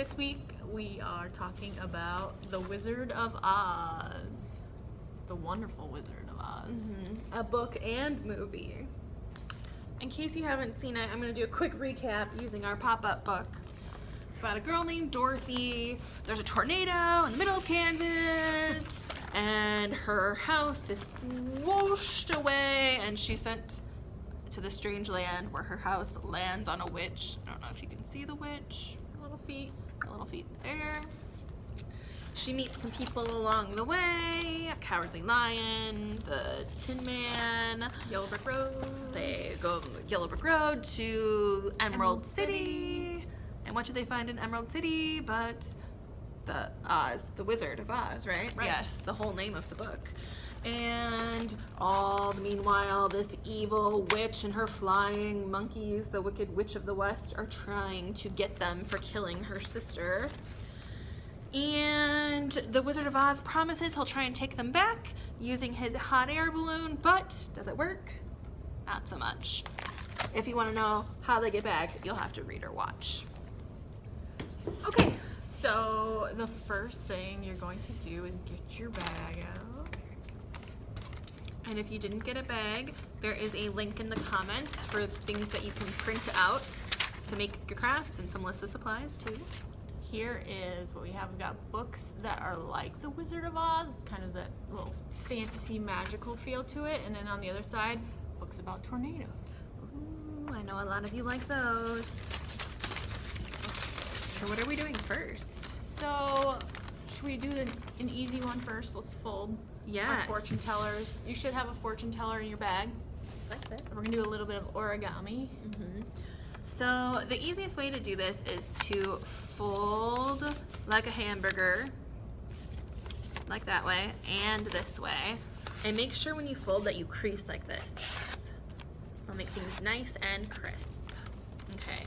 This week we are talking about The Wizard of Oz. The Wonderful Wizard of Oz. A book and movie. In case you haven't seen it, I'm going to do a quick recap using our pop-up book. It's about a girl named Dorothy. There's a tornado in the middle of Kansas, and her house is swooshed away, and she's sent to the strange land where her house lands on a witch. I don't know if you can see the witch. Her little feet there. She meets some people along the way, a Cowardly Lion, the Tin Man. Yellow Brick Road. They go Yellow Brick Road to Emerald City. And what do they find in Emerald City but the Oz, the Wizard of Oz, right? Yes, the whole name of the book. And meanwhile, this evil witch and her flying monkeys, the Wicked Witch of the West, are trying to get them for killing her sister. And the Wizard of Oz promises he'll try and take them back using his hot air balloon, but does it work? Not so much. If you want to know how they get back, you'll have to read or watch. Okay, so the first thing you're going to do is get your bag out. And if you didn't get a bag, there is a link in the comments for things that you can print out to make your crafts and some list of supplies too. Here is what we have. We've got books that are like The Wizard of Oz, kind of that little fantasy magical feel to it. And then on the other side, books about tornadoes. Ooh, I know a lot of you like those. So what are we doing first? So, should we do an easy one first? Let's fold our fortune tellers. You should have a fortune teller in your bag. It's like this. We're gonna do a little bit of origami. So the easiest way to do this is to fold like a hamburger, like that way, and this way. And make sure when you fold that you crease like this. It'll make things nice and crisp. Okay,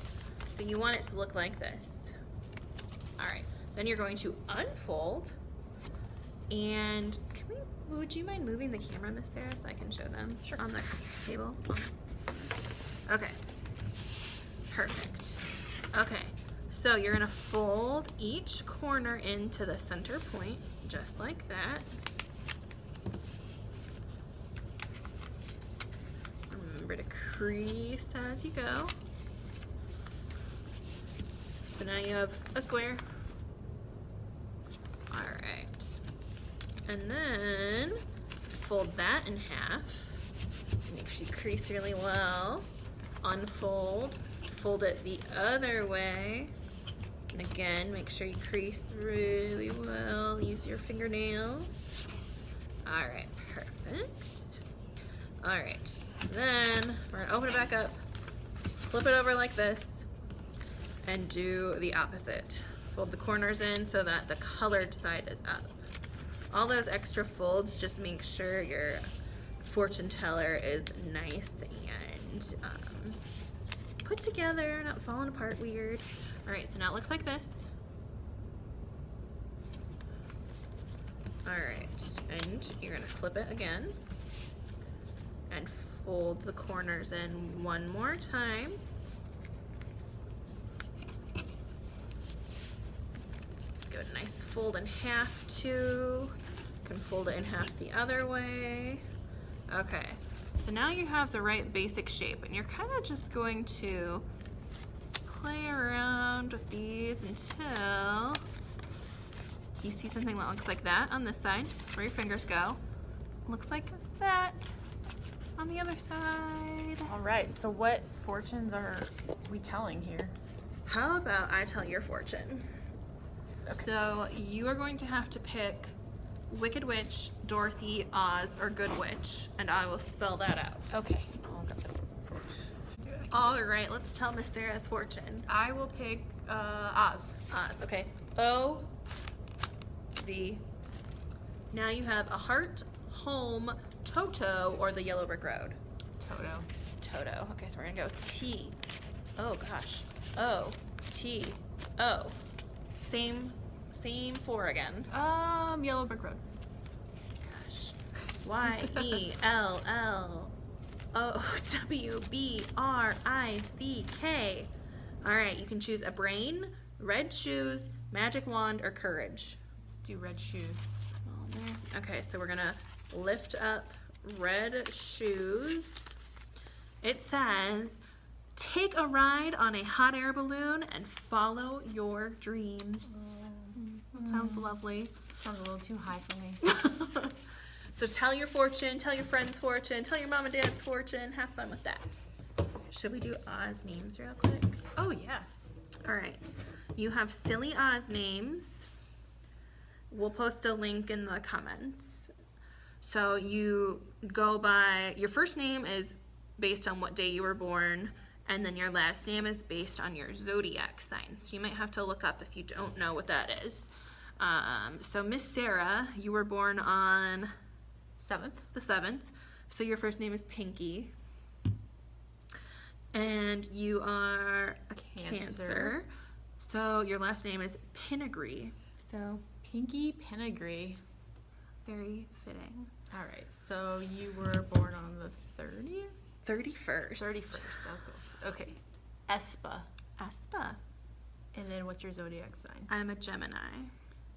so you want it to look like this. All right, then you're going to unfold, and would you mind moving the camera, Miss Sarah, so I can show them on the table? Okay. Perfect. Okay, so you're gonna fold each corner into the center point, just like that. Remember to crease as you go. So now you have a square. All right. And then fold that in half. Make sure you crease really well. Unfold. Fold it the other way. And again, make sure you crease really well. Use your fingernails. All right, perfect. All right, then we're gonna open it back up, flip it over like this, and do the opposite. Fold the corners in so that the colored side is up. All those extra folds, just make sure your fortune teller is nice and put together, not falling apart weird. All right, so now it looks like this. All right, and you're gonna flip it again and fold the corners in one more time. Give it a nice fold in half too. You can fold it in half the other way. Okay. So now you have the right basic shape, and you're kind of just going to play around with these until you see something that looks like that on this side. That's where your fingers go. Looks like that on the other side. All right, so what fortunes are we telling here? How about I tell your fortune? Okay. So you are going to have to pick Wicked Witch, Dorothy, Oz, or Good Witch, and I will spell that out. Okay. All right, let's tell Miss Sarah's fortune. I will pick Oz. Oz, okay. O, Z. Now you have a heart, home, Toto, or the Yellow Brick Road. Toto. Toto. Okay, so we're gonna go T. Oh gosh. O, T, O. Same four again. Yellow Brick Road. Gosh. Y-E-L-L-O-W-B-R-I-C-K. All right, you can choose a brain, red shoes, magic wand, or courage? Let's do red shoes. Okay, so we're gonna lift up red shoes. It says, take a ride on a hot air balloon and follow your dreams. That sounds lovely. Sounds a little too high for me. So tell your fortune, tell your friend's fortune, tell your mom and dad's fortune. Have fun with that. Should we do Oz names real quick? Oh yeah. All right. You have silly Oz names. We'll post a link in the comments. So you go by, your first name is based on what day you were born, and then your last name is based on your zodiac sign. So you might have to look up if you don't know what that is. So Miss Sarah, you were born on 7th. the 7th. So your first name is Pinky. And you are a Cancer. So your last name is Pinnegree. So Pinky Pinnegree. very fitting. All right. So you were born on the 30th. 31st. 31st. That was close. Okay. Espa. Aspa. And then what's your zodiac sign? I'm a Gemini.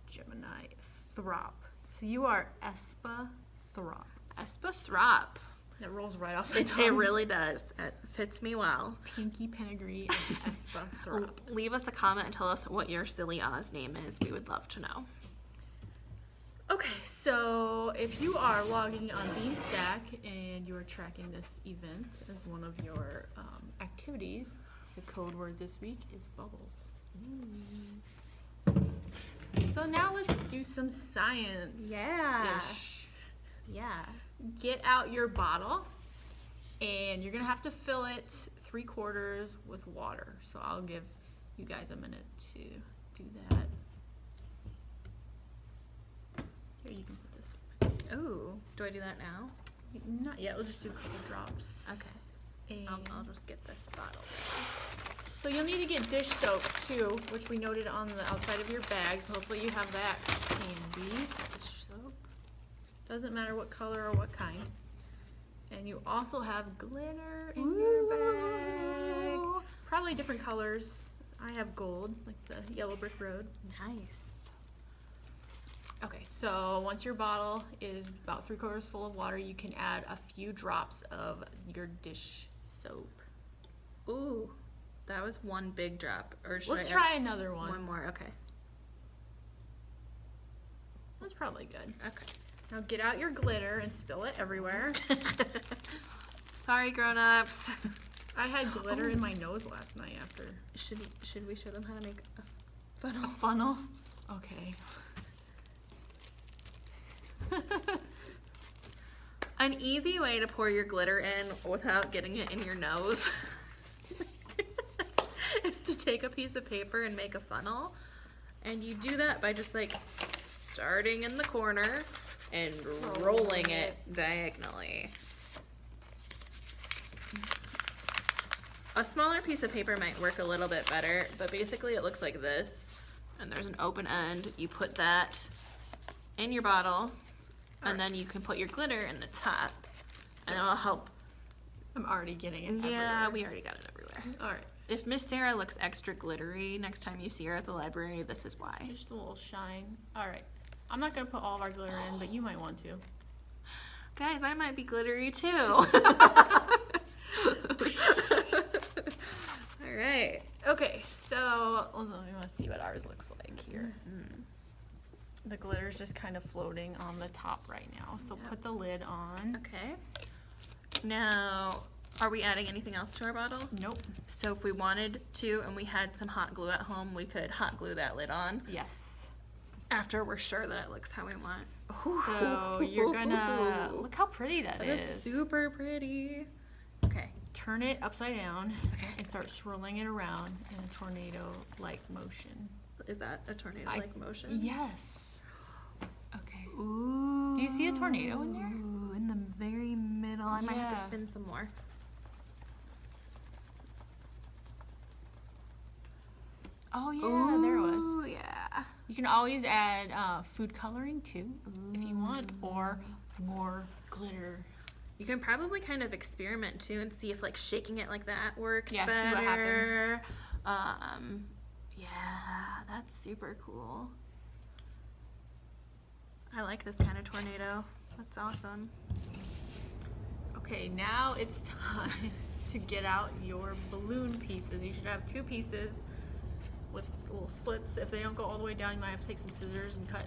Gemini. Throp. So you are Espa Throp. Aspa Throp. That rolls right off the It tongue. really does. It fits me well. Pinky Pinnegree and Espa Throp. Leave us a comment and tell us what your silly Oz name is. We would love to know. Okay, so if you are logging on Beanstack and you are tracking this event as one of your activities, the code word this week is bubbles. So now let's do some science. Yeah. Yeah. Get out your bottle, and you're gonna have to fill it 3/4 with water. So I'll give you guys a minute to do that. Here, you can put this. Ooh. Do I do that now? Not yet. We'll just do a couple drops. Okay. And I'll just get this bottle. so you'll need to get dish soap too, which we noted on the outside of your bag. So hopefully you have that handy. Dish soap. Doesn't matter what color or what kind. And you also have glitter in your bag. Ooh. Probably different colors. I have gold, like the yellow brick road. Nice. Okay, so once your bottle is about 3/4 full of water, you can add a few drops of your dish soap. Ooh. That was one big drop. Or should Let's I try another one. one more? Okay. That's probably good. Okay. Now get out your glitter and spill it everywhere. Sorry, grown-ups. I had glitter in my nose last night after Should we show them how to make a a funnel? funnel. Okay. An easy way to pour your glitter in without getting it in your nose is to take a piece of paper and make a funnel. And you do that by just like starting in the corner and rolling it diagonally. A smaller piece of paper might work a little bit better, but basically it looks like this. And there's an open end. You put that in your bottle, and then you can put your glitter in the top, and it'll help. I'm already getting it Yeah, everywhere. we already got it everywhere. All right. If Miss Sarah looks extra glittery next time you see her at the library, this is why. Just a little shine. All right. I'm not going to put all of our glitter in, but you might want to. Guys, I might be glittery too. All right. Okay, so let me want to see what ours looks like here. The glitter's just kind of floating on the top right now. So put the lid on. Okay. Now, are we adding anything else to our bottle? Nope. So if we wanted to and we had some hot glue at home, we could hot glue that lid on Yes. after we're sure that it looks how we want. So you're gonna look how pretty that That is. is super pretty. Okay. Turn it upside down Okay. and start swirling it around in a tornado-like motion. Is that a tornado-like motion? Yes. Okay. Ooh. Do you see a tornado in there? Ooh, in the very middle. I might have to Yeah. spin some more. Oh yeah, there it was. Ooh, yeah. You can always add food coloring too, if you want, or more glitter. You can probably kind of experiment too and see if like shaking it like that works Yeah, see better. what happens. Yeah, that's super cool. I like this kind of tornado. That's awesome. Okay, now it's time to get out your balloon pieces. You should have 2 pieces with little slits. If they don't go all the way down, you might have to take some scissors and cut.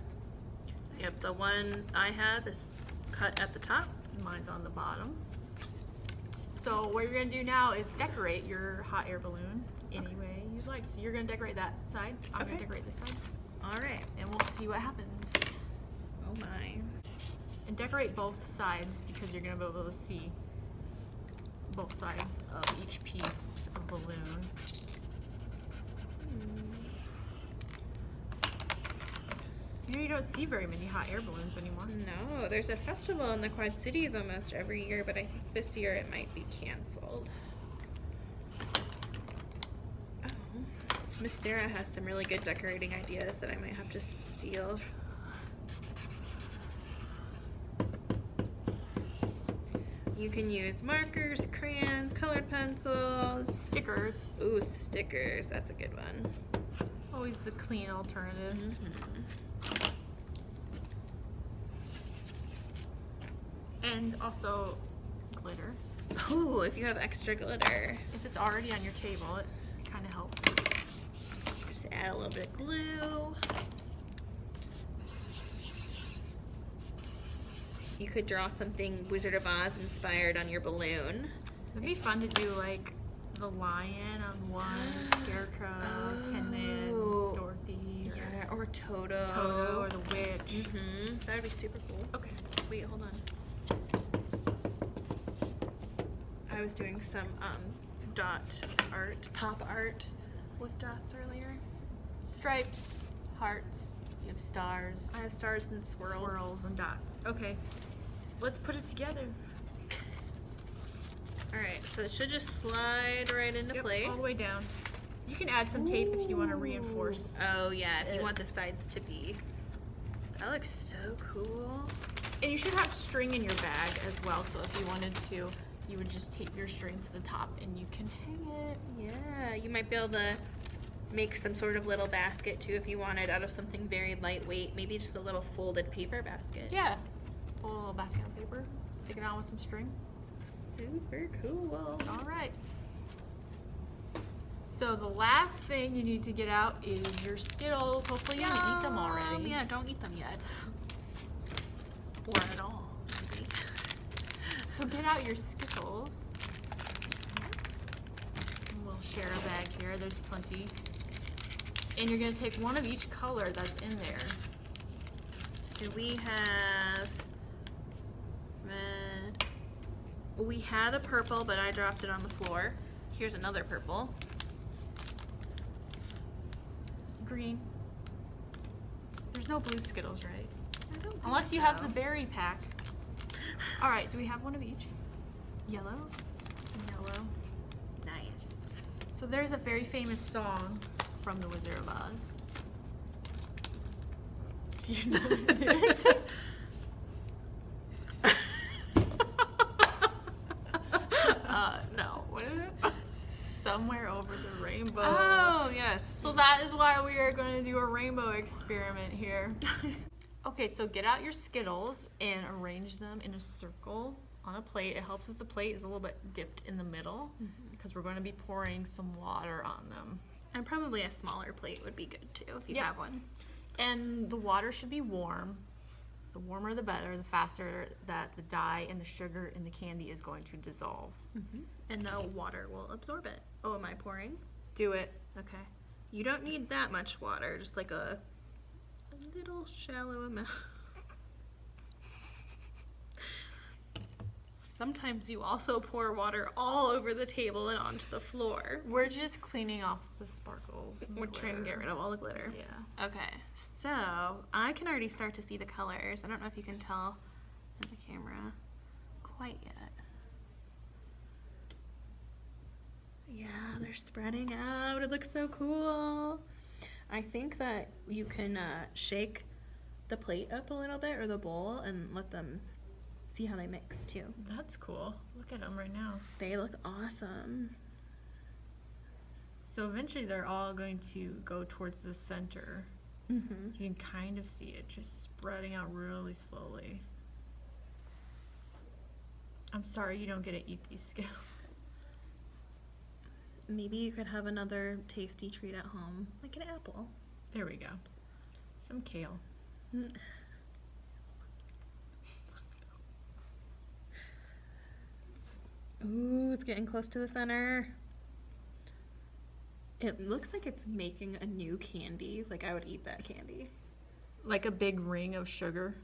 Yep, the one I have is cut at the top. Mine's on the bottom. So what you're gonna do now is decorate your hot air balloon any way you'd like. So you're gonna decorate that side. I'm gonna Okay. decorate this side, All right. and we'll see what happens. Oh my. And decorate both sides because you're gonna be able to see both sides of each piece of balloon. You know, you don't see very many hot air balloons anymore. No, there's a festival in the Quad Cities almost every year, but I think this year it might be canceled. Oh, Miss Sarah has some really good decorating ideas that I might have to steal. You can use markers, crayons, colored pencils. Stickers, Ooh, stickers. That's a good one. always the clean alternative. And also glitter. Ooh, if you have extra glitter. If it's already on your table, it kind of helps. Just add a little bit of glue. You could draw something Wizard of Oz inspired on your balloon. It'd be fun to do like the lion on one, Scarecrow, Tin Man, Oh. Dorothy, Yeah, or Toto. Toto, or the witch. That would be super cool. Okay. Wait, hold on. I was doing some dot art, pop art with dots earlier. Stripes, hearts, you have stars, I have stars and swirls and dots. Okay. Let's put it together. All right, so it should just slide right into Yep, place. all the way down. You can add some tape if you want to reinforce. Oh yeah, if you it. want the sides to be. That looks so cool. And you should have string in your bag as well, so if you wanted to, you would just tape your string to the top and you can hang it. Yeah, you might be able to make some sort of little basket too if you wanted out of something very lightweight. Maybe just a little folded paper basket. Yeah. Fold a little basket of paper, stick it on with some string. Super cool. All right. So the last thing you need to get out is your Skittles. Hopefully you didn't eat them already. Yeah, don't eat them yet. Or at all. maybe. So get out your Skittles. We'll share a bag here. There's plenty. And you're gonna take one of each color that's in there. So we have red. We had a purple, but I dropped it on the floor. Here's another purple. Green. There's no blue Skittles, right? I don't think Unless you have so. the berry pack. All right, do we have one of each? Yellow. Yellow. Nice. So there's a very famous song from The Wizard of Oz. Do you know what it is? No. What is it? Somewhere over the rainbow. Oh, yes. So that is why we are going to do a rainbow experiment here. Okay, so get out your Skittles and arrange them in a circle on a plate. It helps if the plate is a little bit dipped in the middle because we're going to be pouring some water on them. And probably a smaller plate would be good too if you Yep. have one. And the water should be warm. The warmer the better, the faster that the dye and the sugar in the candy is going to dissolve. And the water will absorb it. Oh, am I pouring? Do it. Okay. You don't need that much water, just like a little shallow amount. Sometimes you also pour water all over the table and onto the floor. We're just cleaning off the sparkles. and We're trying to get rid of all the glitter. Yeah. Okay, so I can already start to see the colors. I don't know if you can tell in the camera quite yet. Yeah, they're spreading out. It looks so cool. I think that you can shake the plate up a little bit or the bowl and let them see how they mix too. That's cool. Look at them right now. They look awesome. So eventually they're all going to go towards the center. Mm-hmm. You can kind of see it just spreading out really slowly. I'm sorry you don't get to eat these Skittles. Maybe you could have another tasty treat at home, like an apple. There we go. Some kale. Ooh, it's getting close to the center. It looks like it's making a new candy. Like I would eat that candy. Like a big ring of sugar.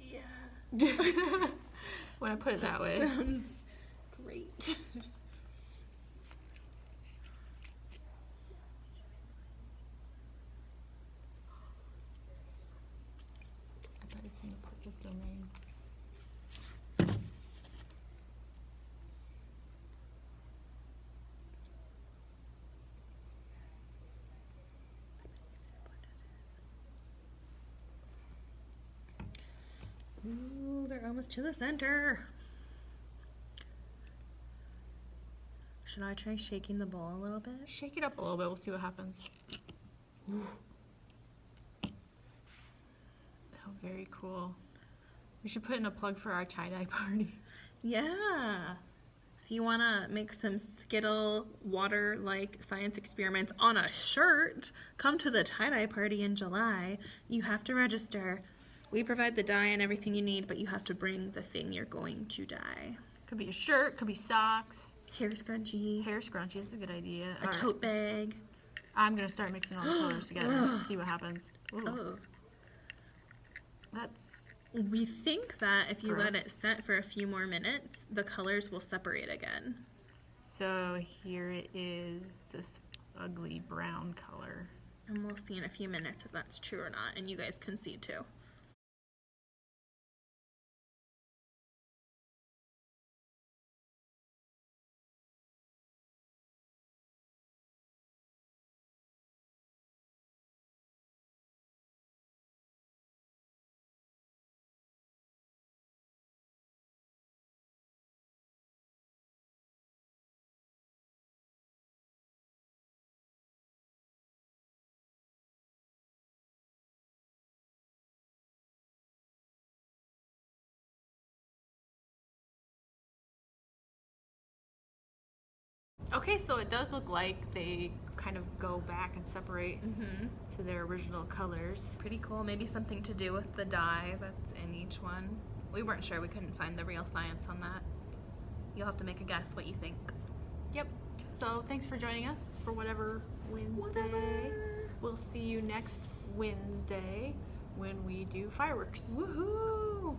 Yeah. When I put it that way. Sounds great. I bet it's in the public domain. Ooh, they're almost to the center. Should I try shaking the bowl a little bit? Shake it up a little bit. We'll see what happens. Ooh. Oh, very cool. We should put in a plug for our tie-dye party. Yeah. If you want to make some Skittle water-like science experiments on a shirt, come to the tie-dye party in July. You have to register. We provide the dye and everything you need, but you have to bring the thing you're going to dye. Could be a shirt, could be socks, Hair scrunchie, hair scrunchie. That's a good idea. a All right. tote bag. I'm gonna start mixing all the colors together and see what happens. Ooh, Oh. that's We think that if you let it Gross. set for a few more minutes, the colors will separate again. so. Here it is. This ugly brown color. And we'll see in a few minutes if that's true or not, and you guys can see too. Okay, so it does look like they kind of go back and separate Mm-hmm. to their original colors. Pretty cool. Maybe something to do with the dye that's in each one. We weren't sure. We couldn't find the real science on that. You'll have to make a guess what you think. Yep. So thanks for joining us for whatever Wednesday. Whatever. We'll see you next Wednesday when we do fireworks. Woohoo!